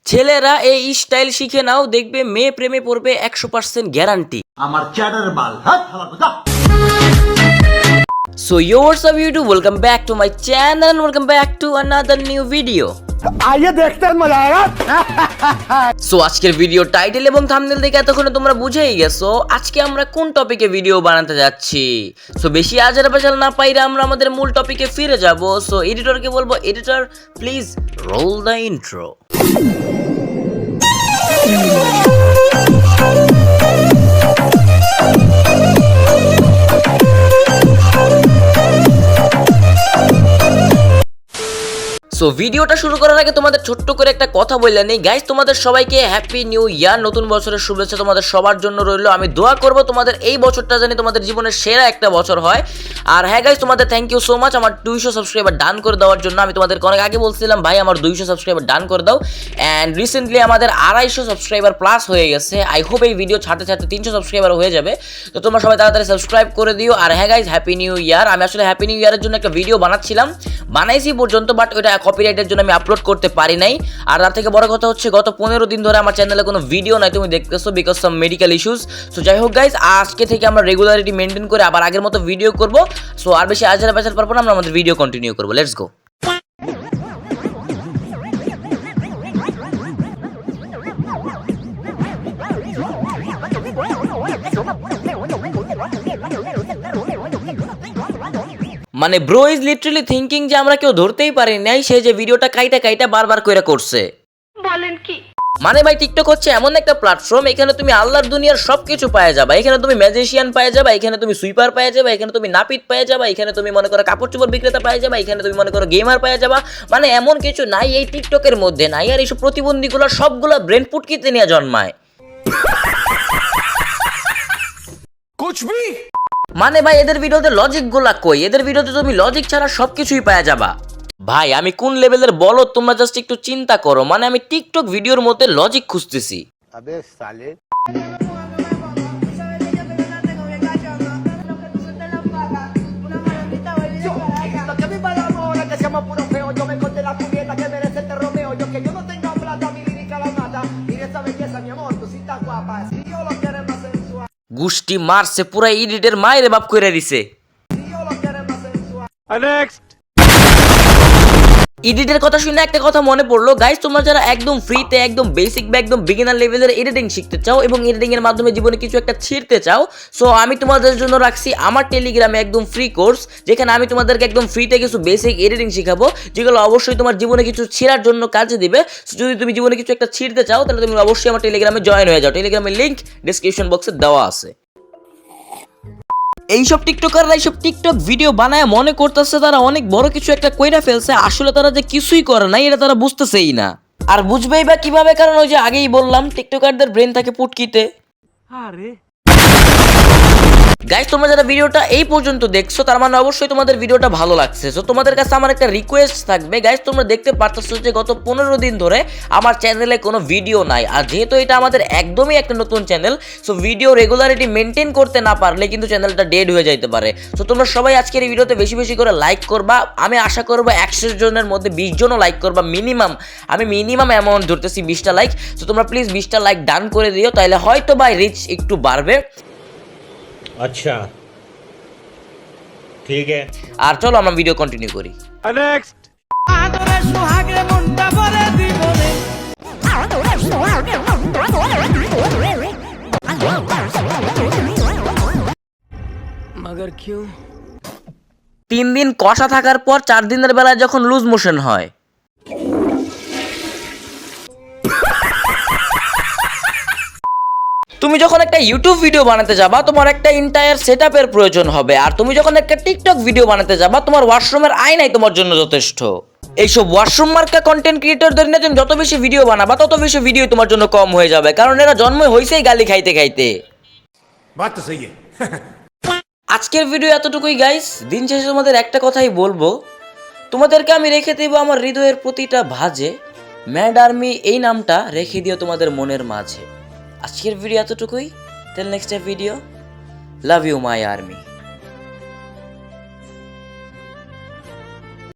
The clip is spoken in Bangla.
ছেলেরা এই স্টাইল শিখে নাও, দেখবে মেয়ে প্রেমে পড়বে 100% গ্যারান্টি। আমার chatter Bal So yo, what's up YouTube, welcome back to my channel and welcome back to another new video. आइए देखते हैं मजा आएगा। So আজকের ভিডিও টাইটেল এবং থাম্বনেল দেখে এতক্ষণে তোমরা বুঝেই গেছো আজকে আমরা কোন টপিকে ভিডিও বানাতে যাচ্ছি। সো বেশি আজার বাজার না পাইরে আমরা আমাদের মূল টপিকে ফিরে যাব। সো এডিটরকে বলবো, editor please role the intro. So ভিডিওটা শুরু করার আগে তোমাদের ছোট্ট করে একটা কথা বললে নেই গাইস, তোমাদের সবাইকে হ্যাপি নিউ ইয়ার, নতুন বছরের শুভেচ্ছা তোমাদের সবার জন্য রইলো। আমি দোয়া করব তোমাদের এই বছরটা জানি তোমাদের জীবনের সেরা একটা বছর হয়। আর হ্যাঁ গাইস, তোমাদের থ্যাংক ইউ সো মাচ আমার 200 সাবস্ক্রাইবার ডান করে দেওয়ার জন্য। আমি তোমাদের অনেক আগে বলছিলাম ভাই আমার 200 সাবস্ক্রাইবার ডান করে দাও, অ্যান্ড রিসেন্টলি আমাদের 250 সাবস্ক্রাইবার প্লাস হয়ে গেছে। আই হোপ এই ভিডিও ছাড়তে ছাড়তে 300 সাবস্ক্রাইবার হয়ে যাবে। তো তোমরা সবাই তাড়াতাড়ি সাবস্ক্রাইব করে দিও। আর হ্যাঁ গাইস, হ্যাপি নিউ ইয়ার। আমি আসলে হ্যাপি নিউ ইয়ারের জন্য একটা ভিডিও বানাইছি পর্যন্ত, বাট ওইটা কপিরাইটের জন্য আমি আপলোড করতে পারি নাই। আর তার থেকে বড় কথা হচ্ছে গত 15 দিন ধরে আমার চ্যানেলে কোনো ভিডিও নাই, তুমি দেখতেছো, because some medical issues. So যাই হোক গাইস, আজকে থেকে আমরা রেগুলারিটি মেনটেন করে আবার আগের মতো ভিডিও করব। সো আর বেশি আজার বাজার পারবো না, আমরা আমাদের ভিডিও কন্টিনিউ করবো। Let's go. মানে ব্রো ইজ লিটারালি থিংকিং যে আমরা কেউ ধরতেই পারি নাই, সে যে ভিডিওটা কাইটা বারবার করে করছে। বলেন কি মানে ভাই, টিকটক হচ্ছে এমন একটা প্ল্যাটফর্ম, এখানে তুমি আল্লাহর দুনিয়ার সবকিছু পাওয়া যাবে। এখানে তুমি ম্যাজিশিয়ান পাওয়া যাবে, এখানে তুমি সুইপার পাওয়া যাবে, এখানে তুমি নাপিত পাওয়া যাবে, এখানে তুমি মনে করো কাপড় চোপড় বিক্রেতা পাওয়া যাবে, এখানে তুমি মনে করো গেমার পাওয়া যাবে। মানে এমন কিছু নাই এই টিকটকের মধ্যে নাই। আর এইসব প্রতিবন্ধীগুলো সবগুলো ব্রেন পুটকিতে নিয়ে জন্মায়। কুছবি মানে ভাই এদের ভিডিওতে লজিক গুলা কই? এদের ভিডিওতে তুমি লজিক ছাড়া সবকিছুই পাওয়া যাবা। ভাই আমি কোন লেভেলের বলো তোমরা জাস্ট একটু চিন্তা করো। মানে আমি টিকটক ভিডিওর মধ্যে লজিক খুঁজতেছি। আবে সালে গুষ্টি মারছে পুরা এডিটের মায়ের বাপ করে দিছে। এডিটের কথা শুনে একটা কথা মনে পড়লো গাইস, তোমরা যারা একদম ফ্রিতে একদম বেসিক বা একদম বিগিনার লেভেলের এডিটিং শিখতে চাও এবং এডিটিং এর মাধ্যমে জীবনে কিছু একটা ছিঁড়তে চাও, সো আমি তোমাদের জন্য রাখছি আমার টেলিগ্রামে একদম ফ্রি কোর্স, যেখানে আমি তোমাদেরকে একদম ফ্রিতে কিছু বেসিক এডিটিং শেখাবো, যেগুলো অবশ্যই তোমার জীবনে কিছু ছিঁড়ার জন্য কাজে দিবে। যদি তুমি জীবনে কিছু একটা ছিঁড়তে চাও তাহলে তুমি অবশ্যই আমার টেলিগ্রামে জয়েন হয়ে যাও। টেলিগ্রামের লিংক ডেসক্রিপশন বক্সে দেওয়া আছে। এইসব টিকটকাররা এইসব টিকটক ভিডিও বানায় মনে করতেছে তারা অনেক বড় কিছু একটা কইরা ফেলছে, আসলে তারা যে কিছুই করে নাই এটা তারা বুঝতেছেই না। আর বুঝবেই বা কিভাবে? কারণ ওই যে আগেই বললাম টিকটকারদের ব্রেন থাকে পুটকিতে। আরে গাইস, তোমরা যারা ভিডিওটা এই পর্যন্ত দেখছো তার মানে অবশ্যই তোমাদের ভিডিওটা ভালো লাগছে। সো তোমাদের কাছে আমার একটা রিকোয়েস্ট থাকবে গাইস, তোমরা দেখতে পারতেছো যে গত 15 দিন ধরে আমার চ্যানেলে কোনো ভিডিও নাই। আর যেহেতু এটা আমাদের একদমই একটা নতুন channel, so video regularity maintain করতে না পারলে কিন্তু চ্যানেলটা ডেড হয়ে যাইতে পারে। সো তোমরা সবাই আজকের এই ভিডিওতে বেশি বেশি করে লাইক করবা। আমি আশা করবো 100 জনের মধ্যে 20 জনও লাইক করবা মিনিমাম। আমি মিনিমাম অ্যামাউন্ট ধরতেছি 20টা লাইক। সো তোমরা প্লিজ 20টা লাইক ডান করে দিও, তাহলে হয়তো বা রিচ একটু বাড়বে। আচ্ছা ঠিক আছে, আর চলো আমরা ভিডিও কন্টিনিউ করি। নেক্সট মগর কিউ 3 দিন কষা থাকার পর 4 দিনের বেলায় যখন লুজ মোশন হয়, তুমি যখন একটা ইউটিউব ভিডিও বানাতে যাবা তোমার একটা এন্টায়ার সেটআপের প্রয়োজন হবে। আর তুমি যখন একটা টিকটক ভিডিও বানাতে যাবা তোমার ওয়াশরুমের আয়নাই তোমার জন্য যথেষ্ট। এইসব ওয়াশরুম মার্কা কন্টেন্ট ক্রিয়েটরদের নিয়ে তুমি যত বেশি ভিডিও বানাবা তত বেশি ভিডিও তোমার জন্য কম হয়ে যাবে, কারণ এরা জন্মই হইছেই গালি খাইতে খাইতে। বাত তো সহি। আজকের ভিডিও এতটুকুই গাইস। দিন শেষে তোমাদের একটা কথাই বলবো, তোমাদেরকে আমি রেখে দেব আমার হৃদয়ের প্রতিটা ভাঁজে। ম্যাড আর্মি এই নামটা রেখে দিও তোমাদের মনের মাঝে। আজকের ভিডিও এতটুকুই। Till next video, love you my army.